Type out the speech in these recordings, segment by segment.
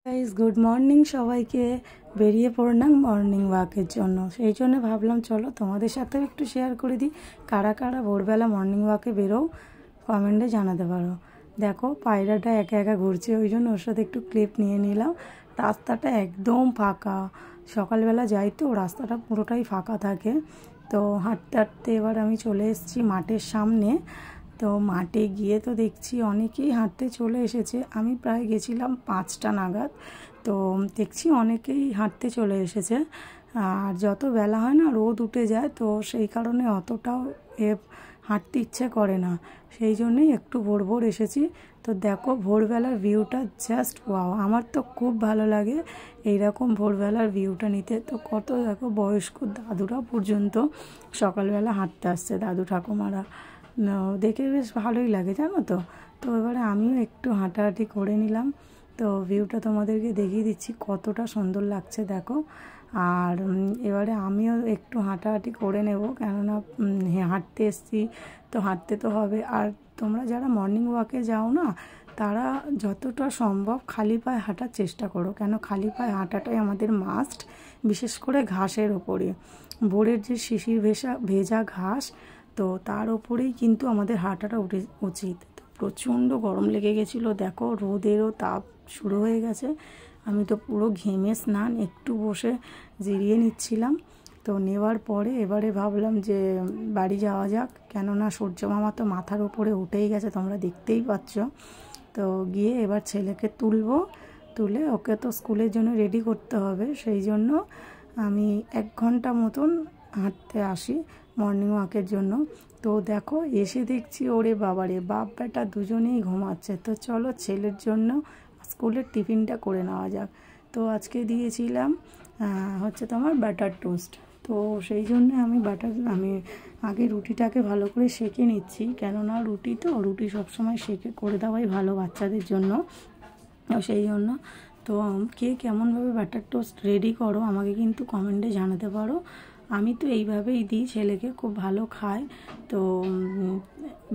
Guys good morning সবাইকে। বেরিয়ে পড়লাম মর্নিং ওয়াকের জন্য। সেই জন্য ভাবলাম চলো তোমাদের সাথেও একটু শেয়ার করে দিই। কারা কারা ভোরবেলা মর্নিং ওয়াকে বেরো কমেন্টে জানাতে পারো। দেখো পায়রাটা একা একা ঘুরছে, ওই জন্য ওর সাথে একটু ক্লিপ নিয়ে নিলাম। রাস্তাটা একদম ফাঁকা, সকালবেলা যাই তো রাস্তাটা পুরোটাই ফাঁকা থাকে। তো হাঁটতে হাঁটতে এবার আমি চলে এসেছি মাঠের সামনে। তো মাঠে গিয়ে তো দেখছি অনেকেই হাঁটতে চলে এসেছে। আমি প্রায় গেছিলাম 5টা নাগাদ, তো দেখছি অনেকেই হাঁটতে চলে এসেছে। আর যত বেলা হয় না রোদ উঠে যায়, তো সেই কারণে অতটাও হাঁটতে ইচ্ছে করে না, সেই জন্যেই একটু ভোর ভোর এসেছি। তো দেখো ভোরবেলার ভিউটা জাস্ট ওয়াও, আমার তো খুব ভালো লাগে এইরকম ভোরবেলার ভিউটা নিতে। তো কত দেখো বয়স্ক দাদুরা পর্যন্ত সকালবেলা হাঁটতে আসছে, দাদু ঠাকুমারা, দেখে বেশ ভালোই লাগে জানো তো। তো এবারে আমিও একটু হাঁটাহাঁটি করে নিলাম। তো ভিউটা তোমাদেরকে দেখিয়ে দিচ্ছি কতটা সুন্দর লাগছে দেখো। আর এবারে আমিও একটু হাঁটাহাঁটি করে নেব, কেননা হাঁটতে এসছি তো হাঁটতে তো হবে। আর তোমরা যারা মর্নিং ওয়াকে যাও না, তারা যতটা সম্ভব খালি পায়ে হাঁটার চেষ্টা করো, কেন খালি পায়ে হাঁটাটাই আমাদের মাস্ট, বিশেষ করে ঘাসের ওপরে। ভোরের যে শিশির ভেজা ঘাস, তো তার ওপরেই কিন্তু আমাদের হাঁটাটা উচিত। প্রচণ্ড গরম লেগে গেছিলো, দেখো রোদেরও তাপ শুরু হয়ে গেছে। আমি তো পুরো ঘেমে স্নান একটু বসে জিরিয়ে নিচ্ছিলাম। তো নেওয়ার পরে এবারে ভাবলাম যে বাড়ি যাওয়া যাক, কেননা সূর্য মামা তো মাথার উপরে উঠেই গেছে, তোমরা দেখতেই পাচ্ছ। তো গিয়ে এবার ছেলেকে তুলে ওকে তো স্কুলের জন্য রেডি করতে হবে, সেই জন্য আমি 1 ঘন্টা মতন হাঁটতে আসি মর্নিং ওয়াকের জন্য। তো দেখো এসে দেখছি ওরে বাবারে, বাপ বেটা দুজনেই ঘুমাচ্ছে। তো চলো ছেলের জন্য স্কুলের টিফিনটা করে নেওয়া যাক। তো আজকে দিয়েছিলাম হচ্ছে তোমার বাটার টোস্ট। তো সেই জন্য আমি আগে রুটিটাকে ভালো করে সেঁকে নিচ্ছি, কেননা রুটি সবসময় সেঁকে করে দেওয়াই ভালো বাচ্চাদের জন্য। সেই জন্য তো কে কেমনভাবে বাটার টোস্ট রেডি করো আমাকে কিন্তু কমেন্টে জানাতে পারো। আমি তো এইভাবেই দিই, ছেলেকে খুব ভালো খায়। তো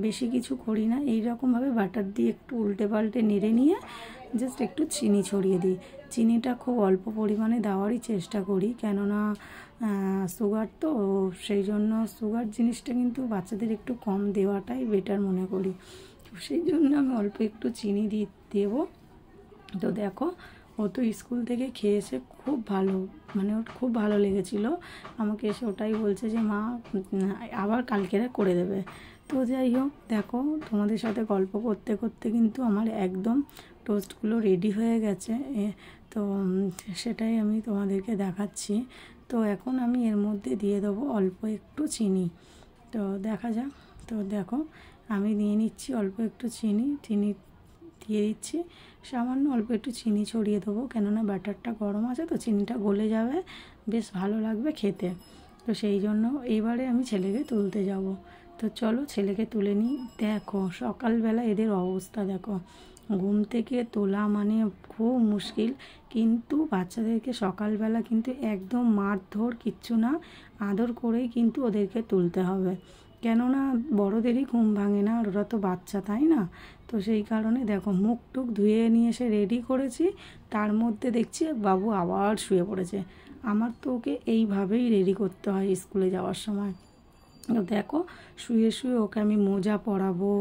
বেশি কিছু করি না, এইরকমভাবে বাটার দিয়ে একটু উল্টে পাল্টে নেড়ে নিয়ে জাস্ট একটু চিনি ছড়িয়ে দিই। চিনিটা খুব অল্প পরিমাণে দেওয়ারই চেষ্টা করি, কেননা সুগার তো, সেই জন্য সুগার জিনিসটা কিন্তু বাচ্চাদের একটু কম দেওয়াটাই বেটার মনে করি। সেই জন্য আমি অল্প একটু চিনি দেবো। তো দেখো ও তো স্কুল থেকে খেয়েছে, খুব ভালো, মানে ওর খুব ভালো লেগেছিলো। আমাকে এসে ওটাই বলছে যে মা আবার কালকেরা করে দেবে। তো যাই হোক, দেখো তোমাদের সাথে গল্প করতে করতে কিন্তু আমার একদম টোস্টগুলো রেডি হয়ে গেছে। তো সেটাই আমি তোমাদেরকে দেখাচ্ছি। তো এখন আমি এর মধ্যে দিয়ে দেবো অল্প একটু চিনি। তো দেখা যাক। তো দেখো আমি নিয়ে নিচ্ছি অল্প একটু চিনি দিয়ে দিচ্ছি, সামান্য অল্প একটু চিনি ছড়িয়ে দেবো, কেননা ব্যাটারটা গরম আছে তো চিনিটা গলে যাবে, বেশ ভালো লাগবে খেতে। তো সেই জন্য এইবারে আমি ছেলেকে তুলতে যাব। তো চলো ছেলেকে তুলে নিই। দেখো সকালবেলা এদের অবস্থা দেখো, ঘুম থেকে তোলা মানে খুব মুশকিল। কিন্তু বাচ্চাদেরকে সকালবেলা কিন্তু একদম মারধর কিচ্ছু না, আদর করেই কিন্তু ওদেরকে তুলতে হবে, কেননা বড়োদেরই ঘুম ভাঙে না, আর ওরা তো বাচ্চা তাই না। তো সেই কারণে দেখো মুখ টুক ধুয়ে নিয়ে এসে রেডি করেছি, তার মধ্যে দেখছি বাবু আবার শুয়ে পড়েছে। আমার তো ওকে এইভাবেই রেডি করতে হয় স্কুলে যাওয়ার সময়। তো দেখো শুয়ে শুয়ে ওকে আমি মোজা পরাবো,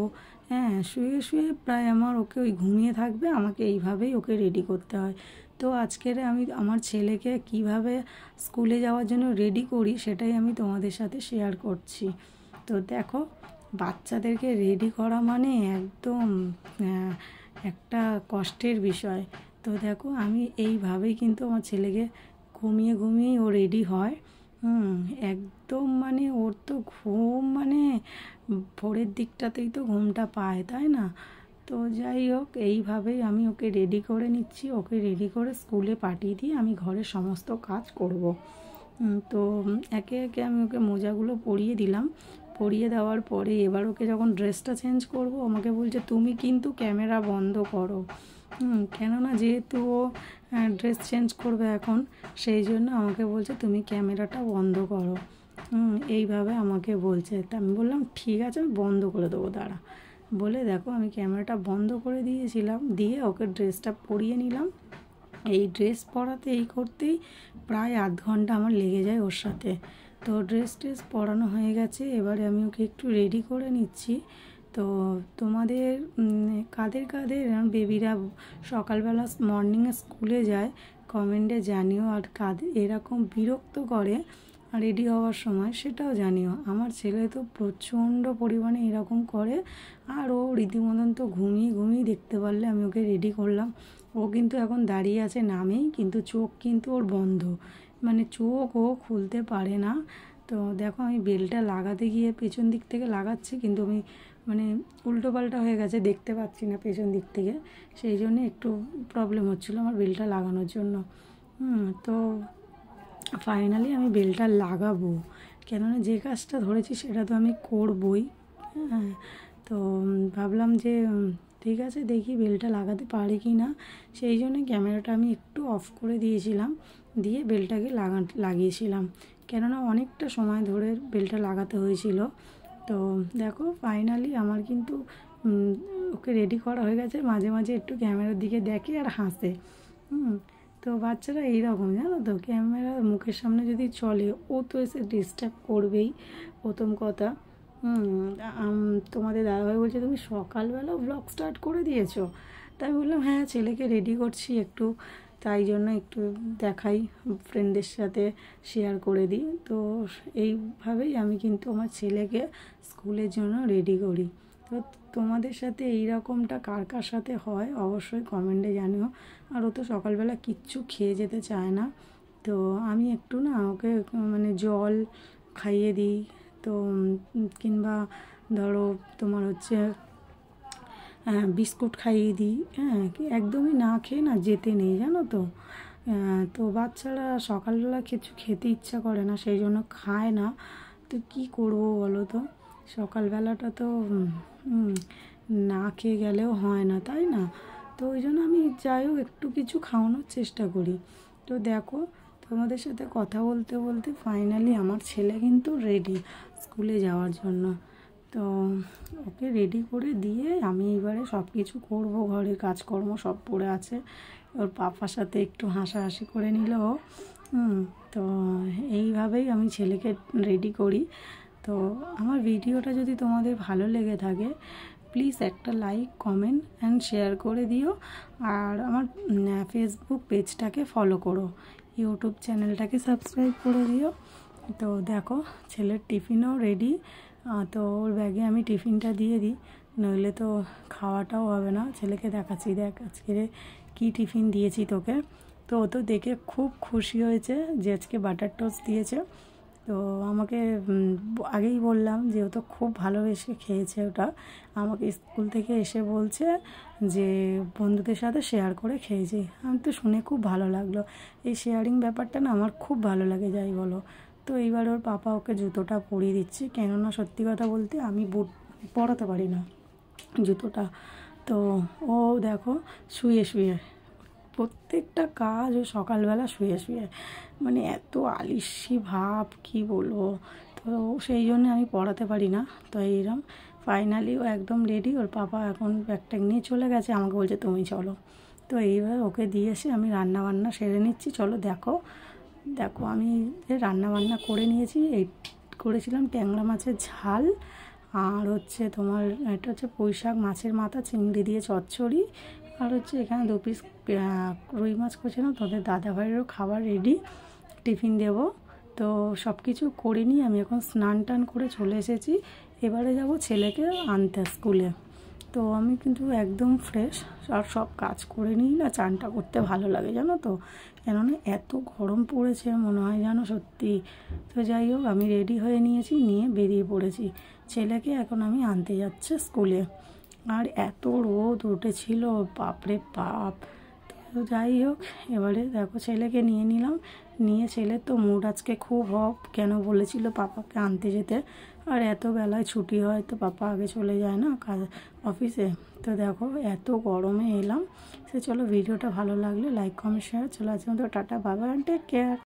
হ্যাঁ শুয়ে প্রায় ওকে ওই ঘুমিয়ে থাকবে, আমাকে এইভাবেই ওকে রেডি করতে হয়। তো আজকের আমি আমার ছেলেকে কিভাবে স্কুলে যাওয়ার জন্য রেডি করি সেটাই আমি তোমাদের সাথে শেয়ার করছি। তো দেখো বাচ্চাদেরকে রেডি করা মানে একদম একটা কষ্টের বিষয়। তো দেখো আমি এইভাবেই কিন্তু আমার ছেলেকে ঘুমিয়েই ও রেডি হয়। একদম মানে ওর তো ঘুম মানে ভোরের দিকটাতেই তো ঘুমটা পায় তাই না। তো যাই হোক এইভাবেই আমি ওকে রেডি করে নিচ্ছি, ওকে রেডি করে স্কুলে পাঠিয়ে দিয়ে আমি ঘরের সমস্ত কাজ করব। তো একে একে আমি ওকে মোজাগুলো পরিয়ে দিলাম। পরিয়ে দেওয়ার পরে এবার ওকে যখন ড্রেসটা চেঞ্জ করব, আমাকে বলছে তুমি কিন্তু ক্যামেরা বন্ধ করো। কেননা যেহেতু ও ড্রেস চেঞ্জ করবে এখন, সেই জন্য আমাকে বলছে তুমি ক্যামেরাটা বন্ধ করো। এইভাবে আমাকে বলছে। তা আমি বললাম ঠিক আছে আমি বন্ধ করে দেবো, দাঁড়া। বলে দেখো আমি ক্যামেরাটা বন্ধ করে দিয়েছিলাম, দিয়ে ওকে ড্রেসটা পরিয়ে নিলাম। এই ড্রেস পরাতে এই করতেই প্রায় আধ ঘন্টা আমার লেগে যায় ওর সাথে। তো ড্রেস পরানো হয়ে গেছে, এবারে আমি ওকে একটু রেডি করে নিচ্ছি। তো তোমাদের কাদের কাদের বেবিরা সকালবেলা মর্নিংয়ে স্কুলে যায় কমেন্টে জানিও, আর কাদের এরকম বিরক্ত করে রেডি হওয়ার সময় সেটাও জানিও। আমার ছেলে তো প্রচণ্ড পরিমাণে এরকম করে, আর ও রীতিমতন তো ঘুমিয়ে দেখতে পারলে আমি ওকে রেডি করলাম। ও কিন্তু এখন দাঁড়িয়ে আছে নামেই, কিন্তু চোখ কিন্তু ওর বন্ধ, মানে চোখ ও খুলতে পারে না। তো দেখো আমি বেলটা লাগাতে গিয়ে পেছন দিক থেকে লাগাচ্ছি, কিন্তু আমি মানে উল্টো পাল্টা হয়ে গেছে, দেখতে পাচ্ছি না পেছন দিক থেকে, সেই জন্য একটু প্রবলেম হচ্ছিলো আমার বেলটা লাগানোর জন্য। তো ফাইনালি আমি বেলটা লাগাবো, কেননা যে কাজটা ধরেছি সেটা তো আমি করবই। হ্যাঁ, তো ভাবলাম যে ঠিক আছে দেখি বেলটা লাগাতে পারি কি না, সেই জন্য ক্যামেরাটা আমি একটু অফ করে দিয়েছিলাম, দিয়ে বেলটাকে লাগিয়েছিলাম, কেননা অনেকটা সময় ধরে বেলটা লাগাতে হয়েছিল। তো দেখো ফাইনালি আমার কিন্তু ওকে রেডি করা হয়ে গেছে। মাঝে মাঝে একটু ক্যামেরার দিকে দেখে আর হাসে। তো বাচ্চারা এইরকম জানো তো, ক্যামেরা মুখের সামনে যদি চলে ও তো এসে ডিস্টার্ব করবেই প্রথম কথা। তোমাদের দাদাভাই বলছে তুমি সকালবেলা ব্লগ স্টার্ট করে দিয়েছো। তাই বললাম হ্যাঁ, ছেলেকে রেডি করছি একটু, তাই জন্য একটু দেখাই, ফ্রেন্ডদের সাথে শেয়ার করে দিই। তো এইভাবেই আমি কিন্তু আমার ছেলেকে স্কুলের জন্য রেডি করি। তো তোমাদের সাথে এই রকমটা কার কার সাথে হয় অবশ্যই কমেন্টে জানিও। আর ও তো সকালবেলা কিচ্ছু খেয়ে যেতে চায় না, তো আমি একটু না ওকে মানে জল খাইয়ে দিই, তো কিংবা ধরো তোমার হচ্ছে বিস্কুট খাইয়ে দিই। হ্যাঁ, একদমই না খেয়ে না যেতে নেই জানো তো। তো বাচ্চারা সকালবেলা কিছু খেতে ইচ্ছা করে না, সেই জন্য খায় না। তো কী করবো বলো তো, সকালবেলাটা তো না খেয়ে গেলেও হয় না, তাই না? তো ওই জন্য আমি যাই হোক একটু কিছু খাওয়ানোর চেষ্টা করি। তো দেখো তোমাদের সাথে কথা বলতে বলতে ফাইনালি আমার ছেলে কিন্তু রেডি স্কুলে যাওয়ার জন্য। তো ওকে রেডি করে দিয়ে আমি এবারে সব কিছু করবো, ঘরের কাজকর্ম সব পড়ে আছে। ওর পাপার সাথে একটু হাসাহাসি করে নিল। তো এইভাবেই আমি ছেলেকে রেডি করি। তো আমার ভিডিওটা যদি তোমাদের ভালো লেগে থাকে প্লিজ একটা লাইক, কমেন্ট অ্যান্ড শেয়ার করে দিও। আর আমার ফেসবুক পেজটাকে ফলো করো, ইউটিউব চ্যানেলটাকে সাবস্ক্রাইব করে দিও। তো দেখো ছেলের টিফিনও রেডি। তো ওর ব্যাগে আমি টিফিনটা দিয়ে দিই, নইলে তো খাওয়াটাও হবে না। ছেলেকে দেখাচ্ছি, দেখ আজকে কী টিফিন দিয়েছি তোকে। তো ও তো দেখে খুব খুশি হয়েছে যে আজকে বাটার টোস্ট দিয়েছে। তো আমাকে আগেই বললাম যে ও তো খুব ভালোবেসে খেয়েছে ওটা। আমাকে স্কুল থেকে এসে বলছে যে বন্ধুদের সাথে শেয়ার করে খেয়েছি। আমি তো শুনে খুব ভালো লাগলো, এই শেয়ারিং ব্যাপারটা না আমার খুব ভালো লাগে যাই বলো। তো এইবার ওর পাপা ওকে জুতোটা পরিয়ে দিচ্ছে, কেননা সত্যি কথা বলতে আমি বুট পরাতে পারি না জুতোটা। তো ও দেখো শুয়ে শুয়ে প্রত্যেকটা কাজ ও সকালবেলা শুয়ে শুয়ে, মানে এত আলিস্যি ভাব কি বলবো। তো সেই জন্য আমি পড়াতে পারি না। তো এইরকম ফাইনালি ও একদম রেডি, ওর পাপা এখন ব্যাগটা নিয়ে চলে গেছে, আমাকে বলছে তুমি চলো। তো এইবার ওকে দিয়ে এসে আমি রান্নাবান্না সেরে নিচ্ছি। চলো দেখো আমি রান্নাবান্না করে নিয়েছি। এই করেছিলাম ট্যাংরা মাছের ঝাল, আর হচ্ছে তোমার এটা হচ্ছে পুঁইশাক মাছের মাথা চিংড়ি দিয়ে চচ্চড়ি, আর হচ্ছে এখানে 2 পিস রুই মাছ করেছিলাম। তোদের দাদাভাইয়েরও খাবার রেডি, টিফিন দেব। তো সব কিছু করে নিয়ে আমি এখন স্নান টান করে চলে এসেছি। এবারে যাব ছেলেকে আনতে স্কুলে। তো আমি কিন্তু একদম ফ্রেশ, আর সব কাজ করে নিই না, চানটা করতে ভালো লাগে জানো তো, কেননা এত গরম পড়েছে মনে হয় জানো সত্যি। তো যাই হোক আমি রেডি হয়ে নিয়েছি, নিয়ে বেরিয়ে পড়েছি। ছেলেকে এখন আমি আনতে যাচ্ছি স্কুলে, আর এত রোদ উঠেছিল বাপরে বাপ। তো যাই হোক এবারে দেখো ছেলেকে নিয়ে নিলাম, নিয়ে ছেলের তো মুড আজকে খুব অফ, কেন বলেছিল পাপাকে আনতে যেতে। আর এত বেলায় ছুটি হয় তো পাপা আগে চলে যায় না কাজ অফিসে। তো দেখো এত গরমে এলাম। সে চলো ভিডিওটা ভালো লাগলে লাইক, কমেন্ট, শেয়ার। চলো আজকে মতো tata, bye bye, take care.